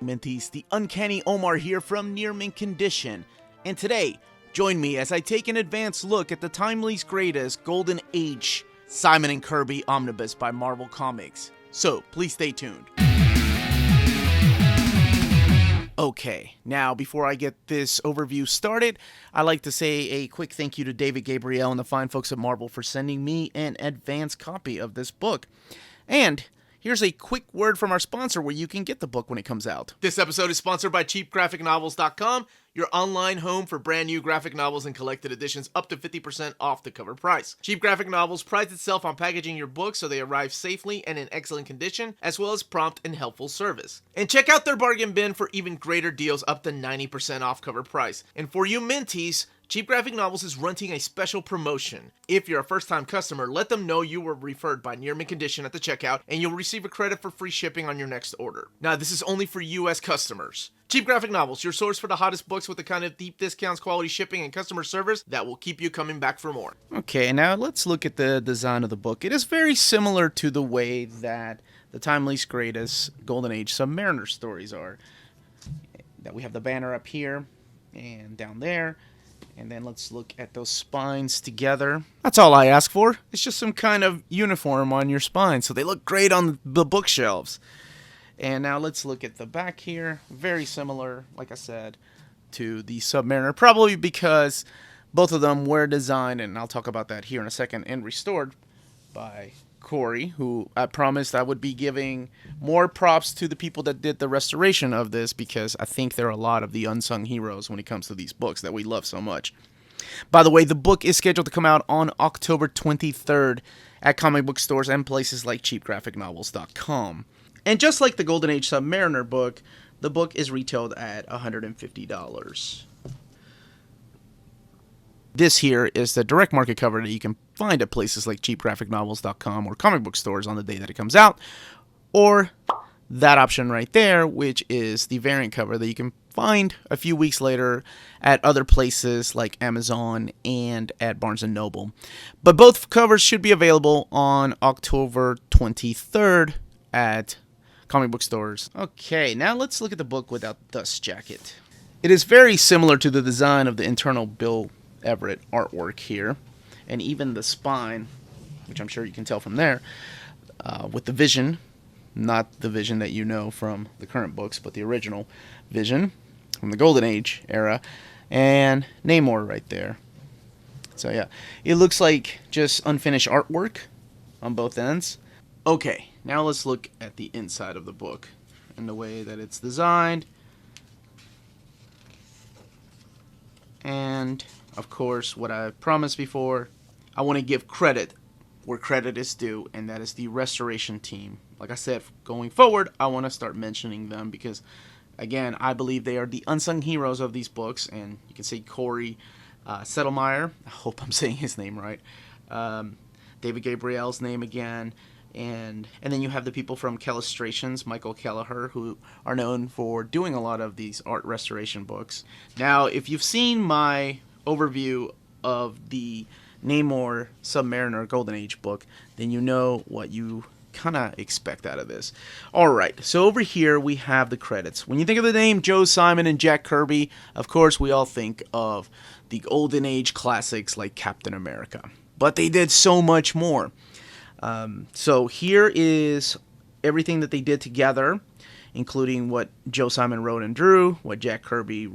Minties, the Uncanny Omar here from Near Mint Condition. And today, join me as I take an advanced look at the timeless greatest Golden Age Simon and Kirby Omnibus by Marvel Comics. So, please stay tuned. Okay, now before I get this overview started, I'd like to say a quick thank you to David Gabriel and the fine folks at Marvel for sending me an advanced copy of this book. And here's a quick word from our sponsor where you can get the book when it comes out. This episode is sponsored by cheapgraphicnovels.com, your online home for brand new graphic novels and collected editions up to 50% off the cover price. Cheap Graphic Novels prides itself on packaging your books so they arrive safely and in excellent condition, as well as prompt and helpful service. And check out their bargain bin for even greater deals up to 90% off cover price. And for you Minties, Cheap Graphic Novels is running a special promotion. If you're a first-time customer, let them know you were referred by Near Mint Condition at the checkout, and you'll receive a credit for free shipping on your next order. Now, this is only for U.S. customers. Cheap Graphic Novels, your source for the hottest books with the kind of deep discounts, quality shipping, and customer service that will keep you coming back for more. Okay, now let's look at the design of the book. It is very similar to the way that the timeless greatest Golden Age Submariner stories are. That we have the banner up here and down there. And then let's look at those spines together. That's all I ask for. It's just some kind of uniform on your spine, so they look great on the bookshelves. And now let's look at the back here. Very similar, like I said, to the Submariner. Probably because both of them were designed, and I'll talk about that here in a second, and restored by Corey, who I promised I would be giving more props to the people that did the restoration of this, because I think there are a lot of the unsung heroes when it comes to these books that we love so much. By the way, the book is scheduled to come out on October 23rd at comic book stores and places like cheapgraphicnovels.com. And just like the Golden Age Submariner book, the book is retailed at $150. This here is the direct market cover that you can find at places like cheapgraphicnovels.com or comic book stores on the day that it comes out. Or that option right there, which is the variant cover that you can find a few weeks later at other places like Amazon and at Barnes & Noble. But both covers should be available on October 23rd at comic book stores. Okay, now let's look at the book without the dust jacket. It is very similar to the design of the internal Bill Everett artwork here, and even the spine, which I'm sure you can tell from there, with the Vision, not the Vision that you know from the current books, but the original Vision from the Golden Age era, and Namor right there. So yeah, it looks like just unfinished artwork on both ends. Okay, now let's look at the inside of the book and the way that it's designed. And of course, what I promised before, I want to give credit where credit is due, and that is the restoration team. Like I said, going forward, I want to start mentioning them because, again, I believe they are the unsung heroes of these books. And you can say Corey Settlemeyer, I hope I'm saying his name right, David Gabriel's name again, and then you have the people from Kellustrations, Michael Kelleher, who are known for doing a lot of these art restoration books. Now, if you've seen my overview of the Namor Submariner Golden Age book, then you know what you kind of expect out of this. Alright, so over here we have the credits. When you think of the name Joe Simon and Jack Kirby, of course we all think of the Golden Age classics like Captain America. But they did so much more. So here is everything that they did together, including what Joe Simon wrote and drew, what Jack Kirby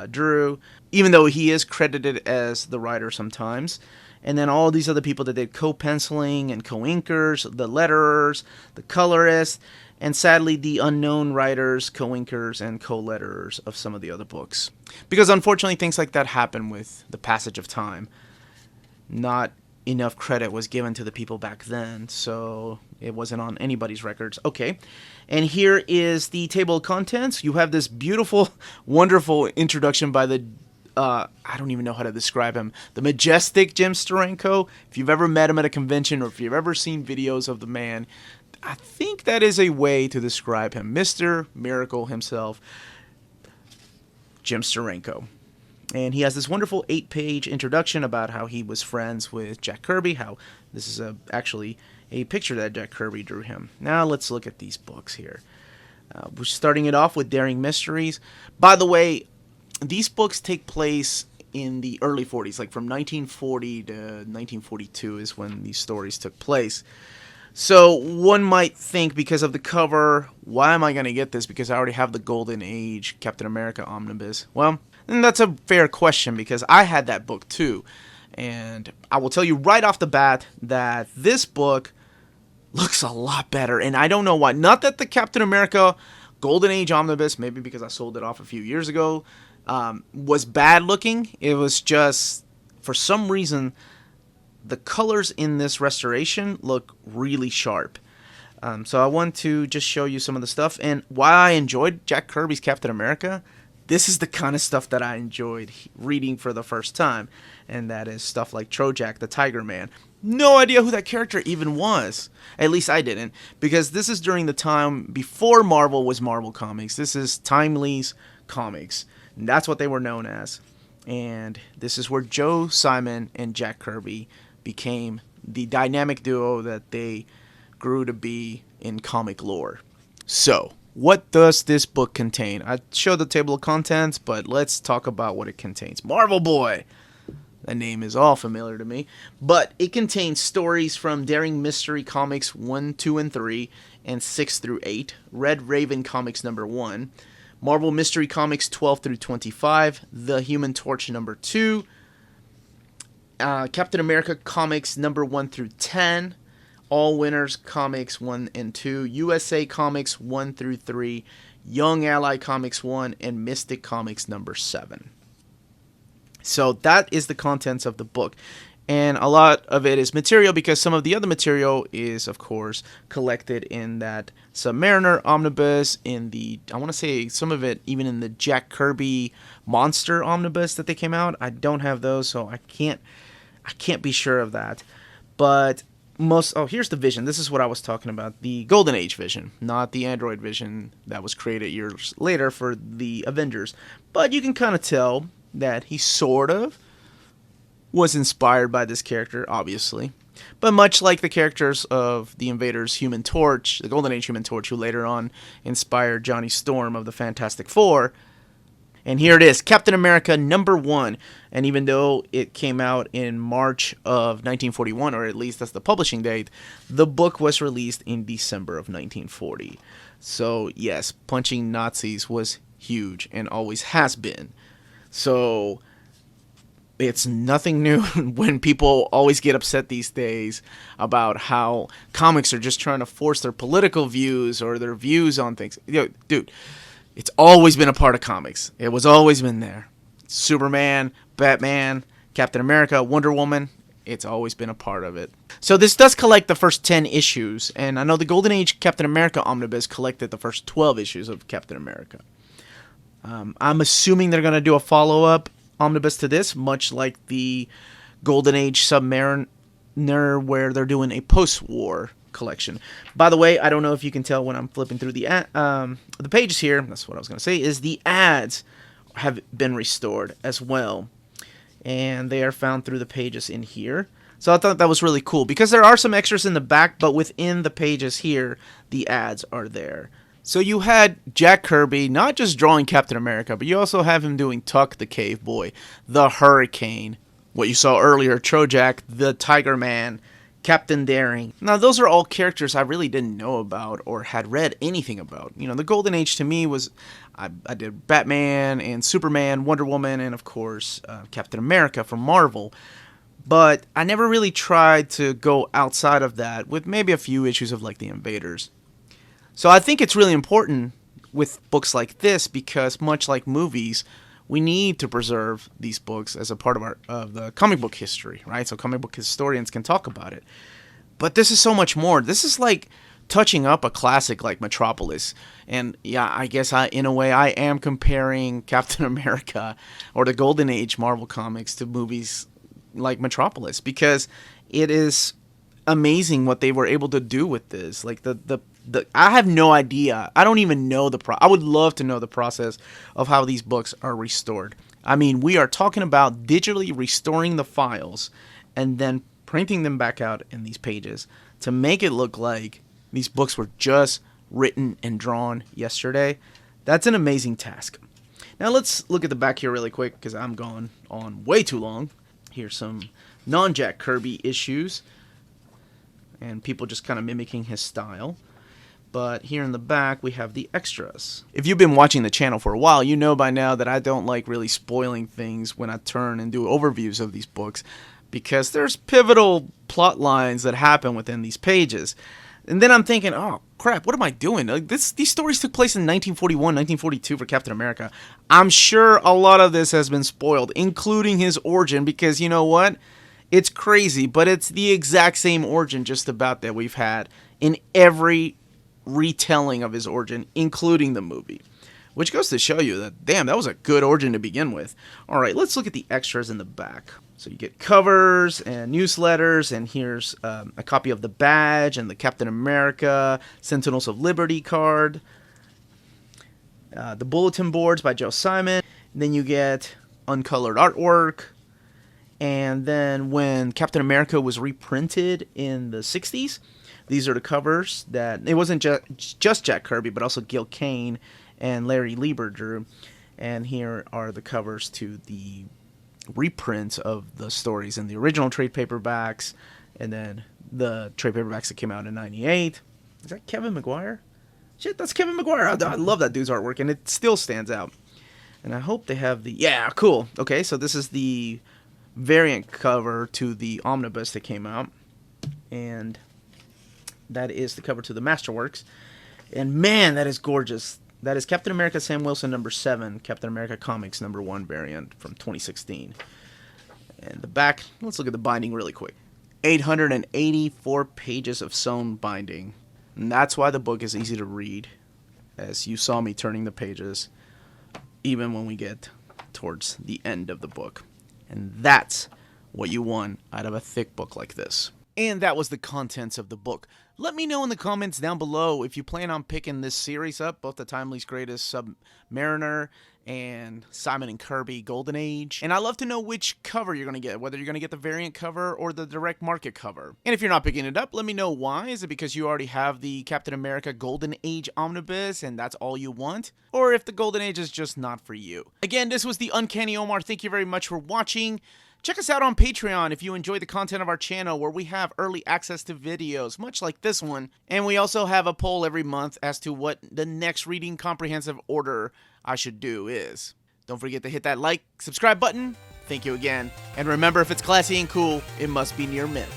drew, even though he is credited as the writer sometimes. And then all these other people that did co-penciling and co-inkers, the letterers, the colorists, and sadly the unknown writers, co-inkers, and co-letterers of some of the other books. Because unfortunately things like that happen with the passage of time. Not enough credit was given to the people back then, so it wasn't on anybody's records. Okay, and here is the table of contents. You have this beautiful, wonderful introduction by the I don't even know how to describe him, the majestic Jim Steranko. If you've ever met him at a convention or if you've ever seen videos of the man, I think that is a way to describe him. Mr. Miracle himself, Jim Steranko. And he has this wonderful 8-page introduction about how he was friends with Jack Kirby, how this is actually a picture that Jack Kirby drew him. Now let's look at these books here. We're starting it off with Daring Mysteries. By the way, these books take place in the early 40s, like from 1940 to 1942 is when these stories took place. So one might think, because of the cover, why am I going to get this? Because I already have the Golden Age Captain America Omnibus. Well, and that's a fair question, because I had that book too. And I will tell you right off the bat that this book looks a lot better, and I don't know why. Not that the Captain America Golden Age Omnibus, maybe because I sold it off a few years ago, was bad looking. It was just, for some reason, the colors in this restoration look really sharp. So I want to just show you some of the stuff, and why I enjoyed Jack Kirby's Captain America. This is the kind of stuff that I enjoyed reading for the first time, and that is stuff like Trojak, the Tiger Man. No idea who that character even was. At least I didn't, because this is during the time before Marvel was Marvel Comics. This is Timely's Comics, and that's what they were known as. And this is where Joe Simon and Jack Kirby became the dynamic duo that they grew to be in comic lore. So, what does this book contain? I showed the table of contents, but let's talk about what it contains. Marvel Boy! That name is all familiar to me. But it contains stories from Daring Mystery Comics 1, 2, and 3, and 6 through 8, Red Raven Comics number 1, Marvel Mystery Comics 12 through 25, The Human Torch number 2, Captain America Comics number 1 through 10, All Winners Comics 1 and 2, USA Comics 1 through 3, Young Ally Comics 1, and Mystic Comics number 7. So that is the contents of the book. And a lot of it is material, because some of the other material is, of course, collected in that Submariner Omnibus, in the, I want to say some of it even in the Jack Kirby Monster Omnibus that they came out. I don't have those, so I can't be sure of that. But here's the Vision. This is what I was talking about. The Golden Age Vision, not the Android Vision that was created years later for the Avengers. But you can kind of tell that he sort of was inspired by this character, obviously. But much like the characters of the Invaders Human Torch, the Golden Age Human Torch, who later on inspired Johnny Storm of the Fantastic Four. And here it is, Captain America number 1. And even though it came out in March of 1941, or at least that's the publishing date, the book was released in December of 1940. So yes, punching Nazis was huge and always has been. So it's nothing new when people always get upset these days about how comics are just trying to force their political views or their views on things. Dude, it's always been a part of comics. It was always been there. Superman, Batman, Captain America, Wonder Woman, it's always been a part of it. So this does collect the first 10 issues, and I know the Golden Age Captain America Omnibus collected the first 12 issues of Captain America. I'm assuming they're going to do a follow-up omnibus to this, much like the Golden Age Submariner, where they're doing a post-war collection. By the way, I don't know if you can tell when I'm flipping through the pages here, that's what I was going to say, is the ads have been restored as well. And they are found through the pages in here. So I thought that was really cool, because there are some extras in the back, but within the pages here, the ads are there. So you had Jack Kirby not just drawing Captain America, but you also have him doing Tuck the Cave Boy, the Hurricane, what you saw earlier, Trojak, the Tiger Man, Captain Daring. Now those are all characters I really didn't know about or had read anything about. You know, the Golden Age to me was, I did Batman and Superman, Wonder Woman, and of course Captain America from Marvel. But I never really tried to go outside of that, with maybe a few issues of like the Invaders. So I think it's really important with books like this, because much like movies, we need to preserve these books as a part of the comic book history, right? So comic book historians can talk about it. But this is so much more. This is like touching up a classic like Metropolis. And yeah, I guess in a way I am comparing Captain America or the Golden Age Marvel Comics to movies like Metropolis, because it is amazing what they were able to do with this. Like I have no idea. I don't even know I would love to know the process of how these books are restored. I mean, we are talking about digitally restoring the files and then printing them back out in these pages to make it look like these books were just written and drawn yesterday. That's an amazing task. Now let's look at the back here really quick because I'm going on way too long. Here's some non-Jack Kirby issues and people just kind of mimicking his style. But here in the back, we have the extras. If you've been watching the channel for a while, you know by now that I don't like really spoiling things when I turn and do overviews of these books, because there's pivotal plot lines that happen within these pages. And then I'm thinking, oh, crap, what am I doing? Like, these stories took place in 1941, 1942 for Captain America. I'm sure a lot of this has been spoiled, including his origin, because you know what? It's crazy, but it's the exact same origin just about that we've had in every retelling of his origin, including the movie, which goes to show you that, damn, that was a good origin to begin with. All right, let's look at the extras in the back. So you get covers and newsletters, and here's a copy of the badge and the Captain America Sentinels of Liberty card, the bulletin boards by Joe Simon. And then you get uncolored artwork. And then when Captain America was reprinted in the 60s, these are the covers that it wasn't just Jack Kirby, but also Gil Kane and Larry Lieber drew. And here are the covers to the reprints of the stories in the original trade paperbacks, and then the trade paperbacks that came out in '98. Is that Kevin McGuire? Shit, that's Kevin McGuire. I love that dude's artwork, and it still stands out. And I hope they have the... Yeah, cool. Okay, so this is the variant cover to the Omnibus that came out. And that is the cover to the Masterworks. And man, that is gorgeous. That is Captain America Sam Wilson #7, Captain America Comics #1 variant from 2016. And the back, let's look at the binding really quick. 884 pages of sewn binding. And that's why the book is easy to read, as you saw me turning the pages, even when we get towards the end of the book. And that's what you want out of a thick book like this. And that was the contents of the book. Let me know in the comments down below if you plan on picking this series up, both the Timely's Greatest Submariner and Simon and Kirby Golden Age. And I'd love to know which cover you're going to get, whether you're going to get the variant cover or the direct market cover. And if you're not picking it up, let me know why. Is it because you already have the Captain America Golden Age Omnibus and that's all you want? Or if the Golden Age is just not for you. Again, this was the Uncanny Omar. Thank you very much for watching. Check us out on Patreon if you enjoy the content of our channel, where we have early access to videos, much like this one. And we also have a poll every month as to what the next reading comprehensive order I should do is. Don't forget to hit that like, subscribe button. Thank you again. And remember, if it's classy and cool, it must be near mint.